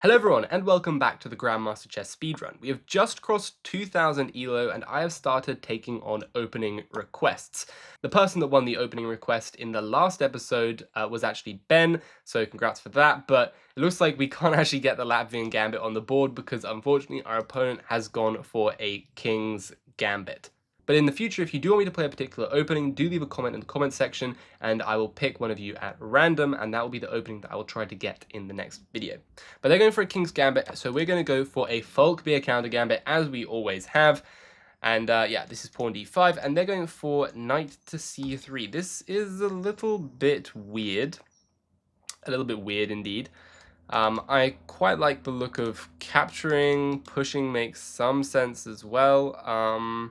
Hello everyone, and welcome back to the Grandmaster Chess Speedrun. We have just crossed 2000 ELO, and I have started taking on opening requests. The person that won the opening request in the last episode was actually Ben, so congrats for that, but it looks like we can't actually get the Latvian Gambit on the board because unfortunately our opponent has gone for a King's Gambit. But in the future, if you do want me to play a particular opening, do leave a comment in the comment section and I will pick one of you at random, and that will be the opening that I will try to get in the next video. But they're going for a King's Gambit, so we're going to go for a Folk Beer counter Gambit as we always have. And yeah, this is pawn d5, and they're going for knight to c3. This is a little bit weird. A little bit weird indeed. I quite like the look of capturing. Pushing makes some sense as well.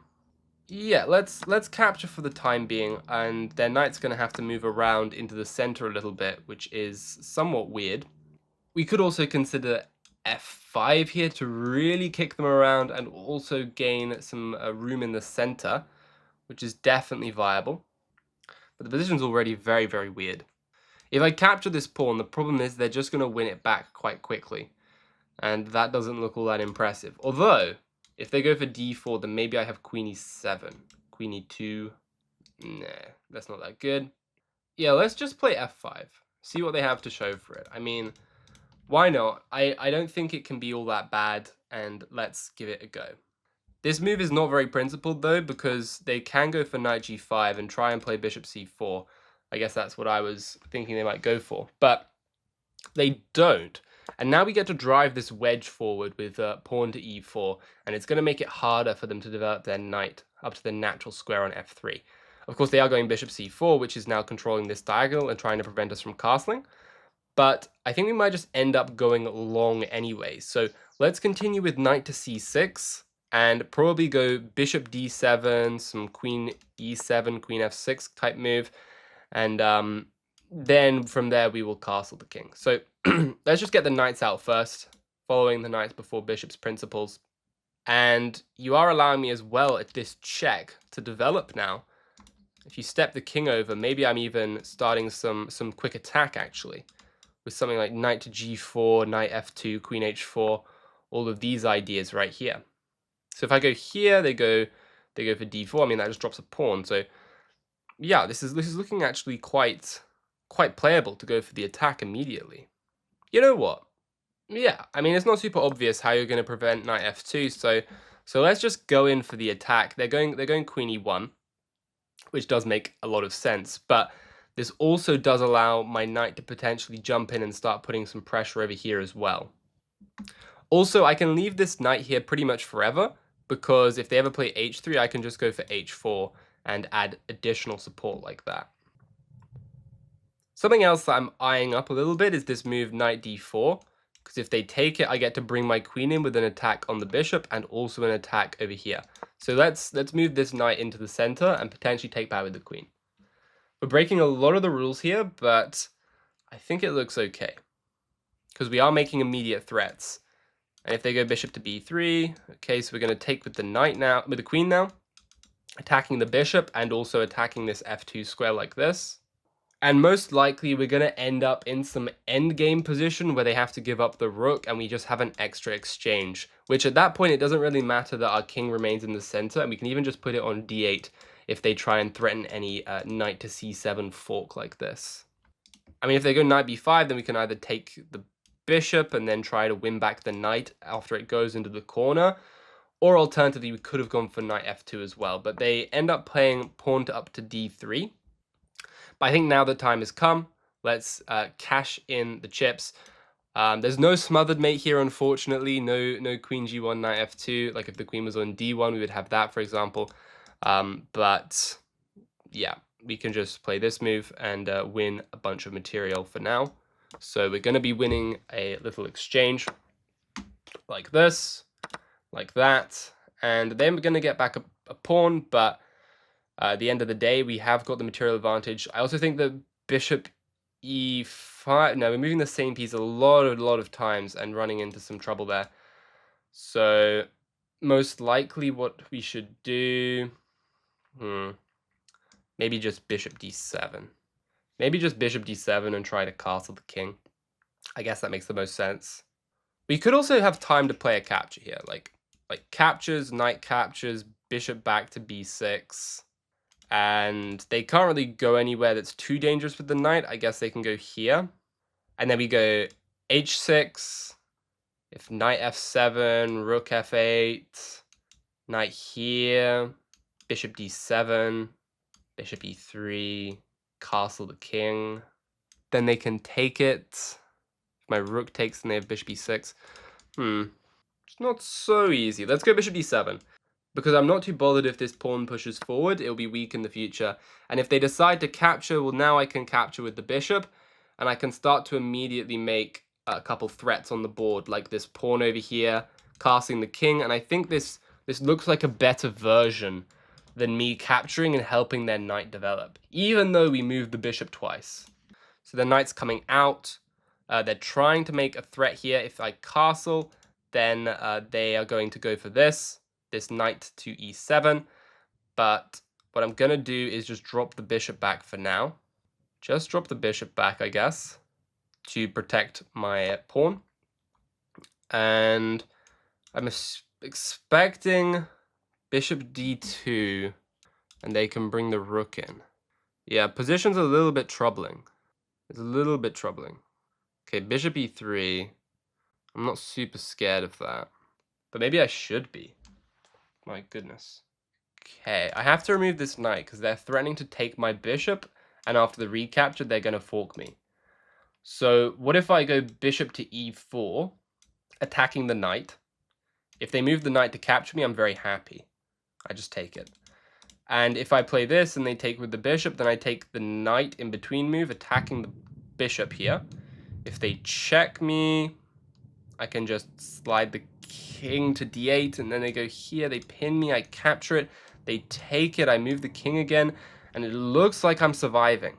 Yeah, let's capture for the time being, and their knight's going to have to move around into the center a little bit, which is somewhat weird. We could also consider f5 here to really kick them around and also gain some room in the center, which is definitely viable. But the position's already very, very weird. If I capture this pawn, the problem is they're just going to win it back quite quickly, and that doesn't look all that impressive. Although, if they go for d4, then maybe I have queen e7. Queen e2. Nah, that's not that good. Yeah, let's just play f5. See what they have to show for it. I mean, why not? I don't think it can be all that bad, and let's give it a go. This move is not very principled, though, because they can go for knight g5 and try and play bishop c4. I guess that's what I was thinking they might go for. But they don't. And now we get to drive this wedge forward with pawn to e4, and it's going to make it harder for them to develop their knight up to the natural square on f3. Of course, they are going bishop c4, which is now controlling this diagonal and trying to prevent us from castling. But I think we might just end up going long anyway. So let's continue with knight to c6, and probably go bishop d7, some queen e7, queen f6 type move, and then from there we will castle the king. So let's just get the knights out first, following the knights before bishops principles. And you are allowing me as well at this check to develop now. If you step the king over, maybe I'm even starting some quick attack actually, with something like knight to g4, knight f2, queen h4, all of these ideas right here. So if I go here, they go for d4. I mean, that just drops a pawn. So yeah, this is looking actually quite playable to go for the attack immediately. You know what? Yeah, I mean, it's not super obvious how you're going to prevent knight f2, so let's just go in for the attack. They're going queen e1, which does make a lot of sense, but this also does allow my knight to potentially jump in and start putting some pressure over here as well. Also, I can leave this knight here pretty much forever, because if they ever play h3, I can just go for h4 and add additional support like that. Something else that I'm eyeing up a little bit is this move knight d4, because if they take it, I get to bring my queen in with an attack on the bishop and also an attack over here. So let's move this knight into the center and potentially take back with the queen. We're breaking a lot of the rules here, but I think it looks okay, because we are making immediate threats. And if they go bishop to b3, okay, so we're going to take with the knight now, with the queen now, attacking the bishop and also attacking this f2 square like this. And most likely we're going to end up in some endgame position where they have to give up the rook and we just have an extra exchange, which at that point it doesn't really matter that our king remains in the center, and we can even just put it on d8 if they try and threaten any knight to c7 fork like this. I mean, if they go knight b5, then we can either take the bishop and then try to win back the knight after it goes into the corner, or alternatively we could have gone for knight f2 as well, but they end up playing pawn to up to d3. But I think now the time has come. Let's cash in the chips. There's no smothered mate here, unfortunately. No queen g1, knight f2. Like if the queen was on d1, we would have that, for example. But yeah, we can just play this move and win a bunch of material for now. So we're going to be winning a little exchange like this, like that. And then we're going to get back a pawn, but at the end of the day, we have got the material advantage. I also think that bishop e5... No, we're moving the same piece a lot of times and running into some trouble there. So most likely what we should do... maybe just bishop d7. Maybe just bishop d7 and try to castle the king. I guess that makes the most sense. We could also have time to play a capture here, like captures, knight captures, bishop back to b6. And they can't really go anywhere that's too dangerous with the knight. I guess they can go here. And then we go h6, if knight f7, rook f8, knight here, bishop d7, bishop e3, castle the king. Then they can take it. If my rook takes, then they have bishop e6. It's not so easy. Let's go bishop d7. Because I'm not too bothered if this pawn pushes forward, it'll be weak in the future. And if they decide to capture, well, now I can capture with the bishop, and I can start to immediately make a couple threats on the board, like this pawn over here, castling the king, and I think this looks like a better version than me capturing and helping their knight develop, even though we moved the bishop twice. So the knight's coming out. They're trying to make a threat here. If I castle, then they are going to go for this knight to e7. But what I'm going to do is just drop the bishop back for now. Just drop the bishop back, I guess, to protect my pawn. And I'm expecting bishop d2, and they can bring the rook in. Yeah, position's a little bit troubling. It's a little bit troubling. Okay, bishop e3. I'm not super scared of that. But maybe I should be. My goodness. Okay, I have to remove this knight because they're threatening to take my bishop, and after the recapture, they're going to fork me. So what if I go bishop to e4, attacking the knight? If they move the knight to capture me, I'm very happy. I just take it. And if I play this and they take with the bishop, then I take the knight in between move, attacking the bishop here. If they check me, I can just slide the king to d8, and then they go here, they pin me, I capture it, they take it, I move the king again, and it looks like I'm surviving.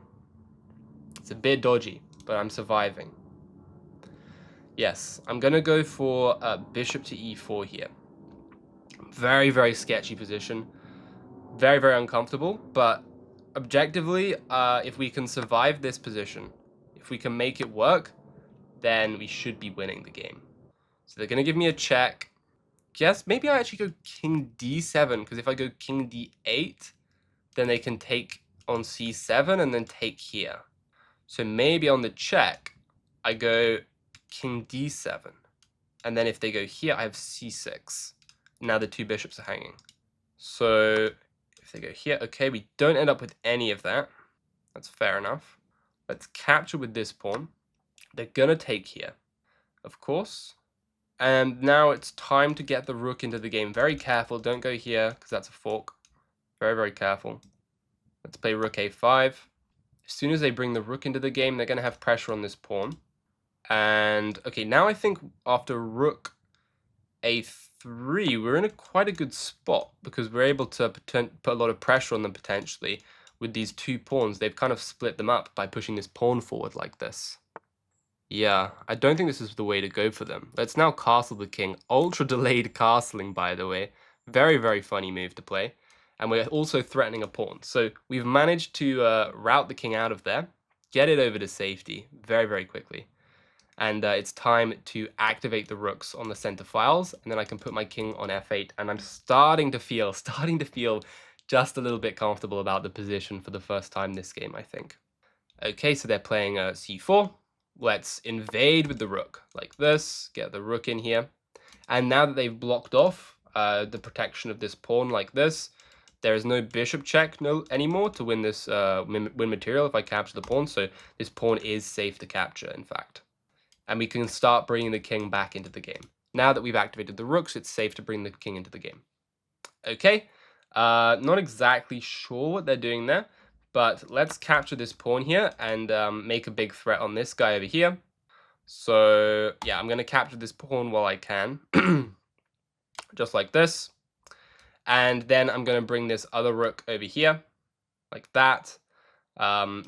It's a bit dodgy, but I'm surviving. Yes, I'm going to go for bishop to e4 here. Very, very sketchy position. Very, very uncomfortable, but objectively, if we can survive this position, if we can make it work, then we should be winning the game. So they're going to give me a check. Guess maybe I actually go king d7, because if I go king d8, then they can take on c7 and then take here. So maybe on the check, I go king d7. And then if they go here, I have c6. Now the two bishops are hanging. So if they go here, okay, we don't end up with any of that. That's fair enough. Let's capture with this pawn. They're going to take here, of course. And now it's time to get the rook into the game. Very careful. Don't go here because that's a fork. Very, very careful. Let's play rook a5. As soon as they bring the rook into the game, they're going to have pressure on this pawn. And, okay, now I think after rook a3, we're in quite a good spot because we're able to put a lot of pressure on them potentially with these two pawns. They've kind of split them up by pushing this pawn forward like this. Yeah, I don't think this is the way to go for them. Let's now castle the king. Ultra delayed castling, by the way. Very, very funny move to play. And we're also threatening a pawn. So we've managed to route the king out of there, get it over to safety very, very quickly. And it's time to activate the rooks on the center files, and then I can put my king on f8. And I'm starting to feel just a little bit comfortable about the position for the first time this game, I think. Okay, so they're playing c4. Let's invade with the rook, like this, get the rook in here. And now that they've blocked off the protection of this pawn like this, there is no bishop check anymore to win this win material if I capture the pawn, so this pawn is safe to capture, in fact. And we can start bringing the king back into the game. Now that we've activated the rooks, it's safe to bring the king into the game. Okay, not exactly sure what they're doing there, but let's capture this pawn here and make a big threat on this guy over here. So yeah, I'm going to capture this pawn while I can, just like this. And then I'm going to bring this other rook over here, like that.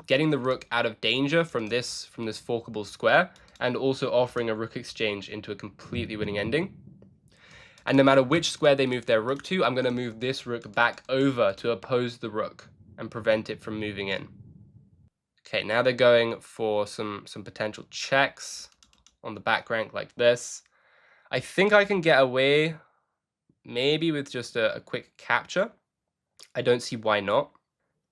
Getting the rook out of danger from this forkable square, and also offering a rook exchange into a completely winning ending. And no matter which square they move their rook to, I'm going to move this rook back over to oppose the rook and prevent it from moving in. Okay, now they're going for some potential checks on the back rank like this. I think I can get away maybe with just a quick capture. I don't see why not.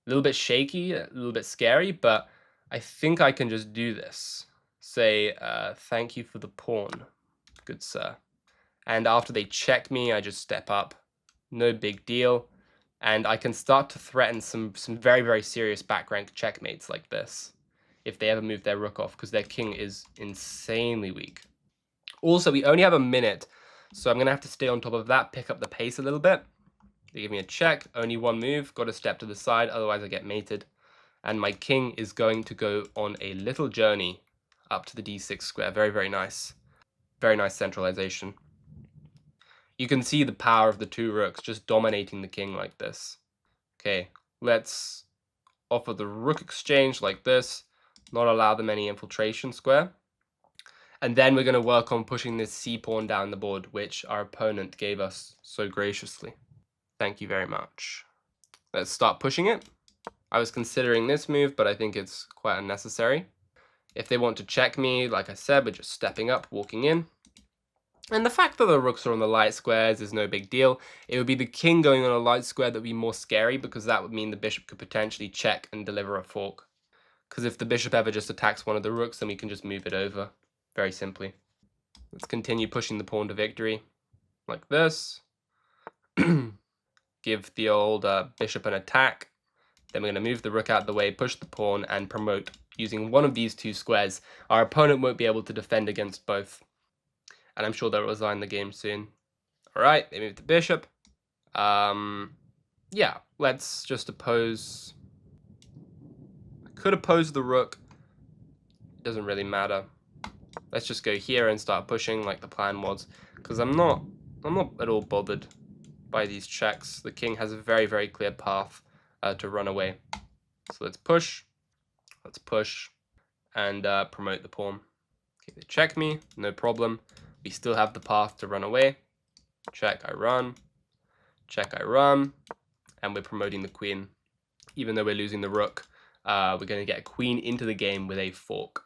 A little bit shaky, a little bit scary, but I think I can just do this. Say, thank you for the pawn, good sir. And after they check me, I just step up. No big deal. And I can start to threaten some very, very serious back rank checkmates like this, if they ever move their rook off, because their king is insanely weak. Also, we only have a minute, so I'm going to have to stay on top of that, pick up the pace a little bit. They give me a check, only one move, got to step to the side, otherwise I get mated. And my king is going to go on a little journey up to the d6 square. Very, very nice. Very nice centralization. You can see the power of the two rooks just dominating the king like this. Okay, let's offer the rook exchange like this, not allow them any infiltration square. And then we're going to work on pushing this c-pawn down the board, which our opponent gave us so graciously. Thank you very much. Let's start pushing it. I was considering this move, but I think it's quite unnecessary. If they want to check me, like I said, we're just stepping up, walking in. And the fact that the rooks are on the light squares is no big deal. It would be the king going on a light square that would be more scary, because that would mean the bishop could potentially check and deliver a fork. Because if the bishop ever just attacks one of the rooks, then we can just move it over, very simply. Let's continue pushing the pawn to victory, like this. Give the old bishop an attack. Then we're going to move the rook out of the way, push the pawn, and promote using one of these two squares. Our opponent won't be able to defend against both. And I'm sure they'll resign the game soon. Alright, they moved the bishop. Yeah, let's just oppose. I could oppose the rook. It doesn't really matter. Let's just go here and start pushing like the plan was. Because I'm not at all bothered by these checks. The king has a very, very clear path to run away. So let's push, and promote the pawn. Okay, they check me, no problem. We still have the path to run away. Check, I run. Check, I run. And we're promoting the queen. Even though we're losing the rook, we're going to get a queen into the game with a fork.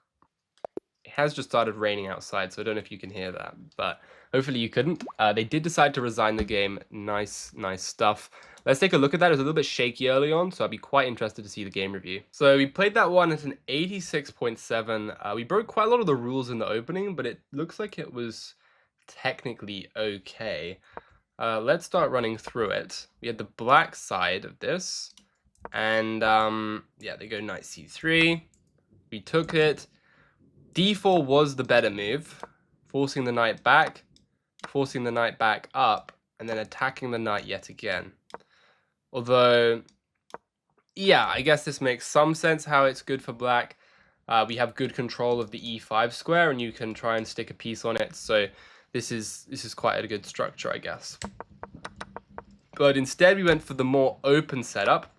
It has just started raining outside, so I don't know if you can hear that, but hopefully you couldn't. They did decide to resign the game. Nice, nice stuff. Let's take a look at that. It was a little bit shaky early on, so I'd be quite interested to see the game review. So we played that one at an 86.7. We broke quite a lot of the rules in the opening, but it looks like it was technically okay. Let's start running through it. We had the black side of this, and yeah, they go knight c3. We took it. d4 was the better move, forcing the knight back, forcing the knight back up, and then attacking the knight yet again. Although, yeah, I guess this makes some sense how it's good for black. We have good control of the e5 square, and you can try and stick a piece on it, so this is quite a good structure, I guess. But instead we went for the more open setup.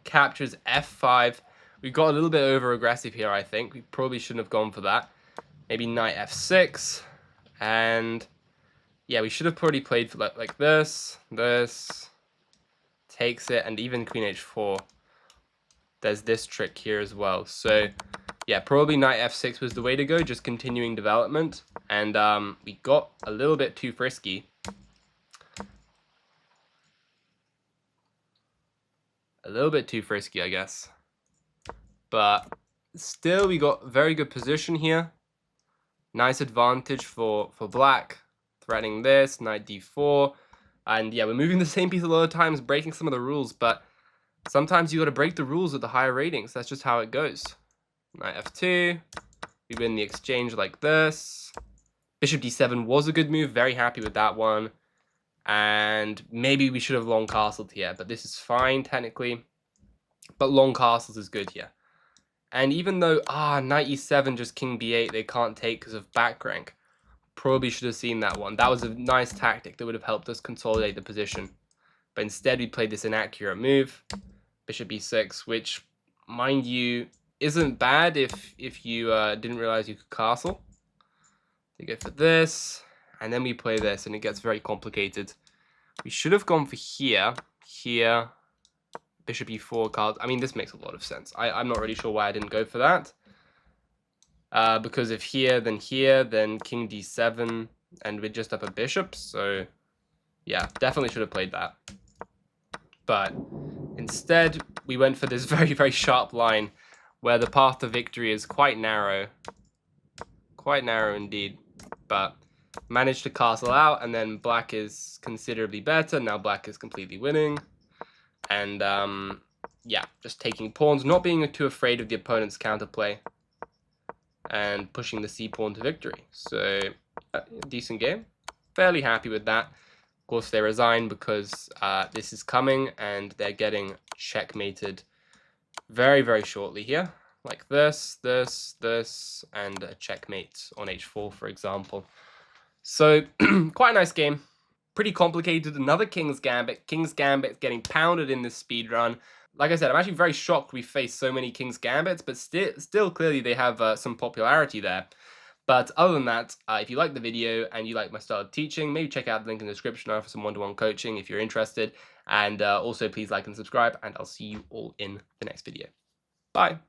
Captures f5. We got a little bit over aggressive here, I think. We probably shouldn't have gone for that. Maybe knight f6. And yeah, we should have probably played for like this. Takes it, and even queen h4. There's this trick here as well. So yeah, probably knight f6 was the way to go, just continuing development. And we got a little bit too frisky. A little bit too frisky, I guess. But still, we got very good position here. Nice advantage for black. Threatening this, knight d4. And yeah, we're moving the same piece a lot of times, breaking some of the rules. But sometimes you got to break the rules with the higher ratings. That's just how it goes. Knight f2. We win the exchange like this. Bishop d7 was a good move. Very happy with that one. And maybe we should have long castled here. But this is fine, technically. But long castles is good here. And even though, knight e7, just king b8, they can't take because of back rank. Probably should have seen that one. That was a nice tactic that would have helped us consolidate the position. But instead, we played this inaccurate move. Bishop e6, which, mind you, isn't bad if you didn't realize you could castle. They go for this, and then we play this, and it gets very complicated. We should have gone for here, Bishop e4 card. I mean, this makes a lot of sense. I'm not really sure why I didn't go for that. Because if here, then king d7. and we're just up a bishop, so yeah, definitely should have played that. But instead, we went for this very, very sharp line where the path to victory is quite narrow. Quite narrow indeed. But managed to castle out, and then black is considerably better. Now black is completely winning. And yeah, just taking pawns, not being too afraid of the opponent's counterplay, and pushing the c pawn to victory. So, decent game. Fairly happy with that. Of course, they resign because this is coming, and they're getting checkmated very, very shortly here. Like this, and a checkmate on h4, for example. So, quite a nice game. Pretty complicated. Another King's Gambit. King's Gambit getting pounded in this speedrun. Like I said, I'm actually very shocked we faced so many King's Gambits, but still clearly they have some popularity there. But other than that, if you like the video and you like my style of teaching, maybe check out the link in the description for some one-to-one coaching if you're interested. And also please like and subscribe, and I'll see you all in the next video. Bye.